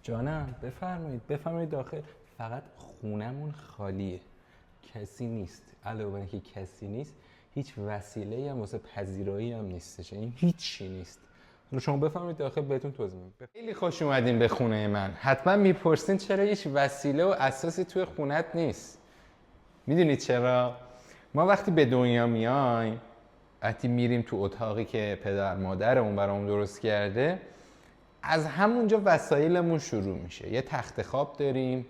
جانم بفرمایید داخل. فقط خونمون خالیه، کسی نیست. علاوه بر اینکه کسی نیست، هیچ وسیله‌ای هم واسه پذیرایی هم نیستش، یعنی هیچی نیست. حالا شما بفرمایید داخل بهتون توضیح میدم. خیلی خوش اومدین به خونه من. حتما میپرسین چرا هیچ وسیله و اساسی توی خونت نیست. میدونید چرا؟ ما وقتی به دنیا میایم، وقتی میریم تو اتاقی که پدر مادرمون برامون درست کرده، از همونجا وسایلمون شروع میشه. یه تخت خواب داریم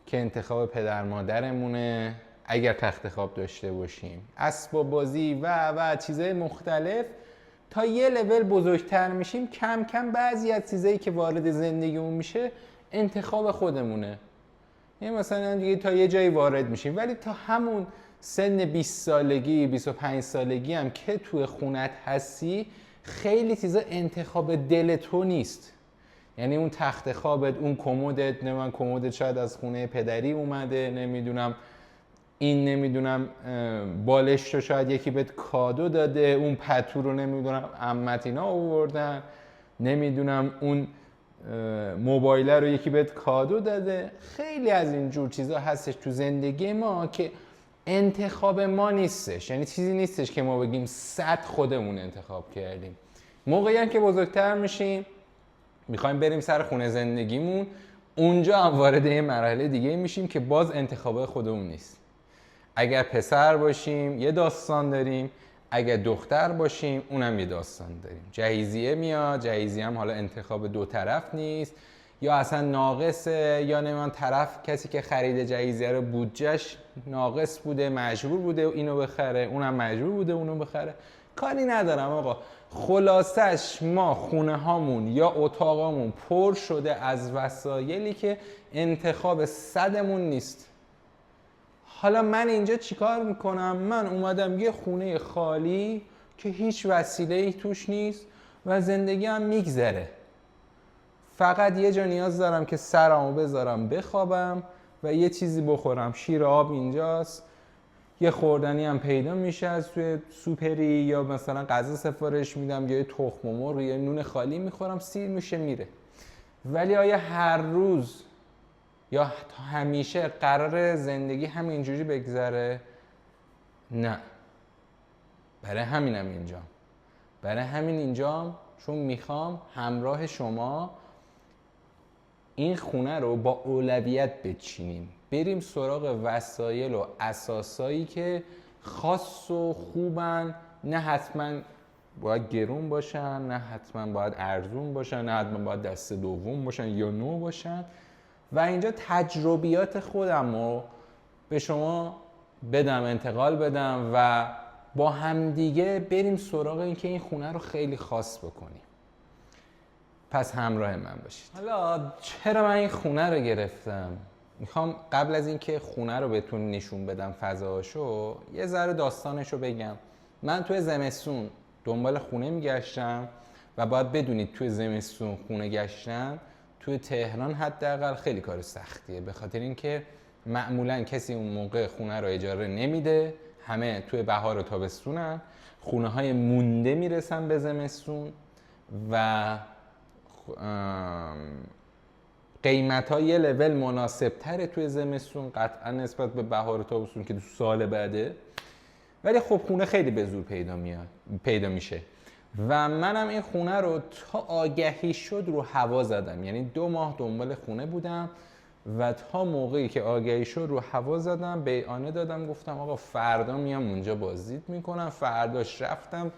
که انتخاب پدر مادرمونه، اگر تخت خواب داشته باشیم، اسباب بازی و چیزهای مختلف. تا یه لول بزرگتر میشیم، کم کم بعضی از چیزایی که وارد زندگیمون میشه انتخاب خودمونه. یعنی مثلا دیگه تا یه جایی وارد میشیم، ولی تا همون سن 20 سالگی 25 سالگی هم که توی خونت هستی، خیلی چیزا انتخاب دل تو نیست. یعنی اون تخت خوابت، اون کمدت، نمیدونم کمدت شاید از خونه پدری اومده، نمیدونم بالش رو شاید یکی بهت کادو داده، اون پتو رو نمیدونم عمت اینا آوردن، نمیدونم اون موبایل رو یکی بهت کادو داده. خیلی از این جور چیزا هستش تو زندگی ما که انتخاب ما نیستش. یعنی چیزی نیستش که ما بگیم 100 خودمون انتخاب کردیم. موقعی هم که بزرگتر میشیم، میخوایم بریم سر خونه زندگیمون، اونجا هم وارد یه مرحله دیگه میشیم که باز انتخاب خودمون نیست. اگر پسر باشیم یه داستان داریم، اگر دختر باشیم اونم یه داستان داریم. جهیزیه میاد، جهیزیه هم حالا انتخاب دو طرف نیست، یا اصلا ناقصه، یا نمیدونم طرف کسی که خریده جهیزیه رو بودجهش ناقص بوده، مجبور بوده اینو بخره، اونم مجبور بوده اونو بخره. کاری ندارم آقا. خلاصش ما خونه هامون یا اتاقامون پر شده از وسایلی که انتخاب صدمون نیست. حالا من اینجا چیکار میکنم؟ من اومدم یه خونه خالی که هیچ وسیله‌ای توش نیست و زندگی هم میگذره. فقط یه جا نیاز دارم که سرمو بذارم بخوابم و یه چیزی بخورم. شیر آب اینجاست، یه خوردنی هم پیدا میشه از توی سوپری، یا مثلا غذا سفارش میدم، یا یه تخم مرغ یا نون خالی میخورم، سیر میشه میره. ولی آیا هر روز یا تا همیشه قرار زندگی همینجوری بگذره؟ نه. برای همین اینجام چون میخوام همراه شما این خونه رو با اولویت بچینیم، بریم سراغ وسایل و اساسایی که خاص و خوبن، نه حتما باید گرون باشن، نه حتما باید ارزون باشن، نه حتما باید دست دوم باشن یا نو باشن. و اینجا تجربیات خودم رو به شما انتقال بدم و با همدیگه بریم سراغ این که این خونه رو خیلی خاص بکنیم. پس همراه من باشید. حالا چرا من این خونه رو گرفتم؟ میخوام قبل از اینکه خونه رو بهتون نشون بدم فضاشو، یه ذره داستانشو بگم. من توی زمستون دنبال خونه میگشتم و باید بدونید توی زمستون خونه گشتن توی تهران حداقل خیلی کار سختیه، به خاطر اینکه معمولا کسی اون موقع خونه رو اجاره نمیده، همه توی بهار و تابستونن، خونه های مونده میرسن به زمستون و قیمت ها یه لول مناسب تره توی زمستون قطعا نسبت به بهار و تابستون که سال بعده. ولی خب خونه خیلی به زور پیدا میشه و منم این خونه رو تا آگهی شد رو هوا زدم. یعنی 2 ماه دنبال خونه بودم و تا موقعی که آگهی شد رو هوا زدم، بیعانه دادم، گفتم آقا فردا میام اونجا بازدید میکنم. فرداش رفتم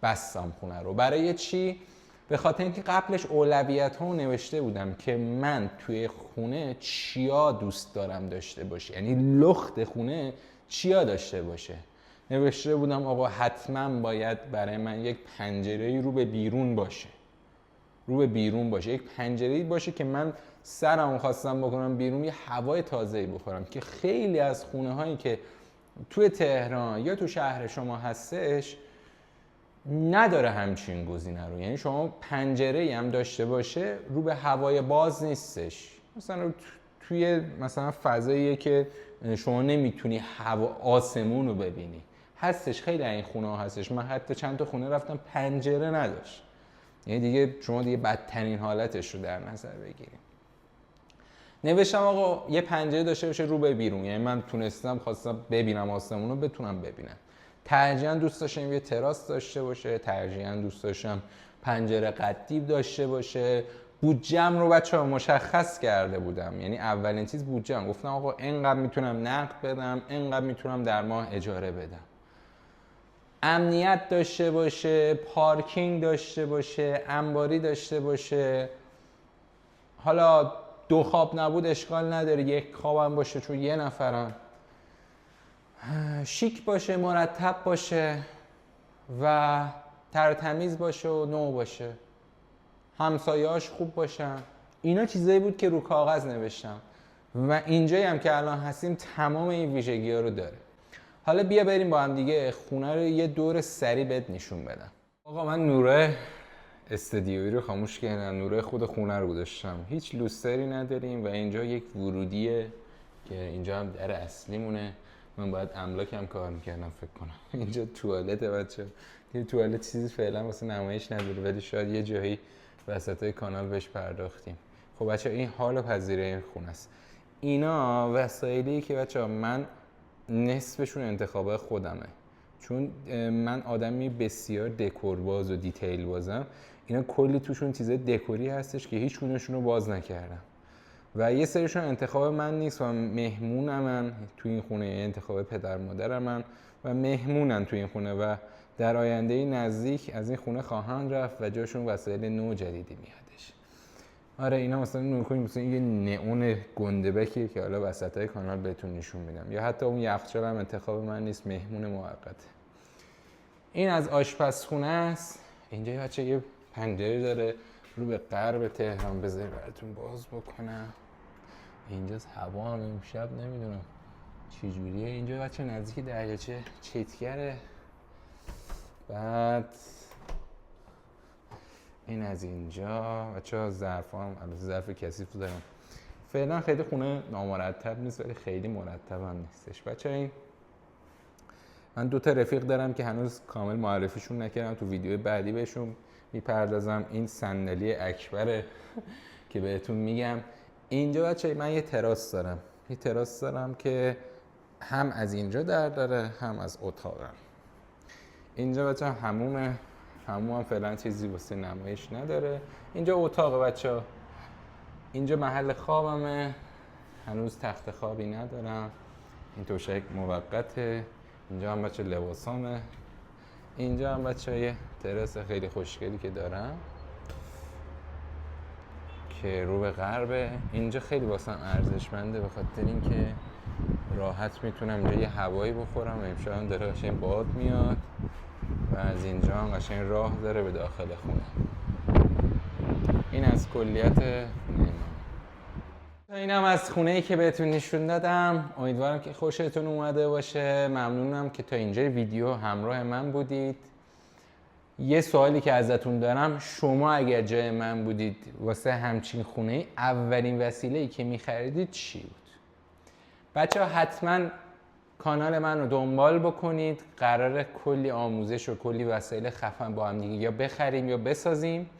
بستم خونه رو. برای چی؟ به خاطر اینکه قبلش اولویت ها نوشته بودم که من توی خونه چیا دوست دارم داشته باشه، یعنی لخت خونه چیا داشته باشه. نوشته بودم آقا حتما باید برای من یک پنجره‌ای رو به بیرون باشه، یک پنجره‌ای باشه که من سرمو خواستم بکنم بیرون، یه هوای تازه‌ای بخورم. که خیلی از خونه‌هایی که توی تهران یا تو شهر شما هستش نداره همچین گزینه رو. یعنی شما پنجره‌ای هم داشته باشه رو به هوای باز نیستش، مثلا توی مثلا فضاییه که شما نمیتونی آسمون رو ببینی. هستش خیلی این خونه ها هستش. من حتی چند تا خونه رفتم پنجره نداشت. یعنی دیگه شما بدترین حالتش رو در نظر بگیریم. نوشتم آقا یه پنجره داشته باشه رو به بیرون، یعنی من خواستم ببینم آسمون رو بتونم ببینم. ترجیحاً دوست داشتم یه تراس داشته باشه، ترجیحاً دوست داشتم پنجره قدیب داشته باشه. بودجه‌ام رو بچه‌ها مشخص کرده بودم، یعنی اولین چیز بودجه‌ام. گفتم آقا اینقدر میتونم نقد بدم، اینقدر میتونم در ماه اجاره بدم. امنیت داشته باشه، پارکینگ داشته باشه، انباری داشته باشه. حالا 2 خواب نبود اشکال نداره، 1 خوابم باشه چون یه نفرم. شیک باشه، مرتب باشه و ترتمیز باشه و نو باشه. همسایه‌هاش خوب باشن. اینا چیزایی بود که رو کاغذ نوشتم و اینجایی هم که الان هستیم تمام این ویژگی‌ها رو داره. حالا بیا بریم با هم دیگه خونه رو یه دور سری بهت نشون بدم. آقا من نوره استدیویی رو خاموش کردم، نوره خود خونه رو گذاشتم. هیچ لوستری نداریم و اینجا یک ورودیه که اینجا هم در اصلیمونه. من باید املاکم کار میکردم فکر کنم. اینجا توالته بچه. یه توالت چیزی فعلا واسه نمایش نداره ولی شاید یه جایی وسطای کانال بهش پرداختیم. خب بچه این حال پذیره این خونه است. اینا وسایلی که بچه من نصفشون انتخاب خودمه، چون من آدمی بسیار دکور باز و دیتیل بازم. اینا کلی توشون چیزای دکوری هستش که هیچ کدومشون رو باز نکردم و یه سریشون انتخاب من نیست و مهمونم تو این خونه، انتخاب پدر مادرم و مهمونن تو این خونه و در آینده نزدیک از این خونه خواهند رفت و جاشون وسایل نو جدیدی میادش. آره اینا مثلا نکنیم مثلا یه نئون گندبکیه که حالا وسطای کانال بهتون نشون میدم، یا حتی اون یخچال هم انتخاب من نیست، مهمون موقته. این از آشپزخونه است. اینجا بچه یه پنجره داره رو به غرب تهران، بذار براتون باز بکنم. اینجاست هوا هم امشب نمیدونم چی جوریه. اینجا بچه نزدیک دریاچه چیتگره. بعد این از اینجا بچه ظرف هم البته ظرف کثیف دارم. فعلا خیلی خونه نامرتب نیست ولی خیلی مرتب هم نیستش. بچه این من 2 تا رفیق دارم که هنوز کامل معرفیشون نکردم، تو ویدیو بعدی بهشون میپردازم. این صندلی اکبره که بهتون میگم. اینجا بچه من یه تراس دارم که هم از اینجا در داره هم از اتاقم. اینجا بچه هموم هم فعلا چیزی واسه نمایش نداره. اینجا اتاق بچه، اینجا محل خوابمه، هنوز تخت خوابی ندارم، این توشک موقته. اینجا هم بچه لباسامه. اینجا هم بچه یه تراس خیلی خوشگلی که دارم که رو به غربه. اینجا خیلی واسم ارزشمنده به خاطر اینکه راحت میتونم اینجا یه هوایی بخورم. امشب هم داره قشنگ باد میاد و از اینجا هم قشنگ راه داره به داخل خونه. این از کلیت خونه ما. اینم از خونه‌ای که بهتون نشون دادم. امیدوارم که خوشتون اومده باشه. ممنونم که تا اینجای ویدیو همراه من بودید. یه سوالی که ازتون دارم، شما اگر جای من بودید واسه همچین خونه اولین وسیله‌ای که می‌خریدید چی بود؟ بچه‌ها حتما کانال من رو دنبال بکنید. قراره کلی آموزش و کلی وسایل خفن با هم دیگه یا بخریم یا بسازیم.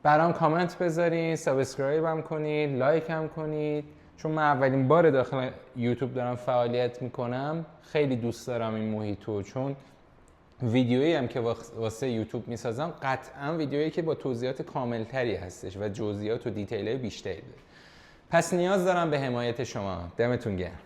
برام کامنت بذارین، سابسکرایب هم کنید، لایک هم کنید. چون من اولین بار داخل یوتیوب دارم فعالیت میکنم. خیلی دوست دارم این محیطو، چون ویدیویی هم که واسه یوتیوب میسازم قطعا ویدیویی که با توضیحات کاملتری هستش و جزئیات و دیتیل‌های بیشتری داره. پس نیاز دارم به حمایت شما. دمتون گرم.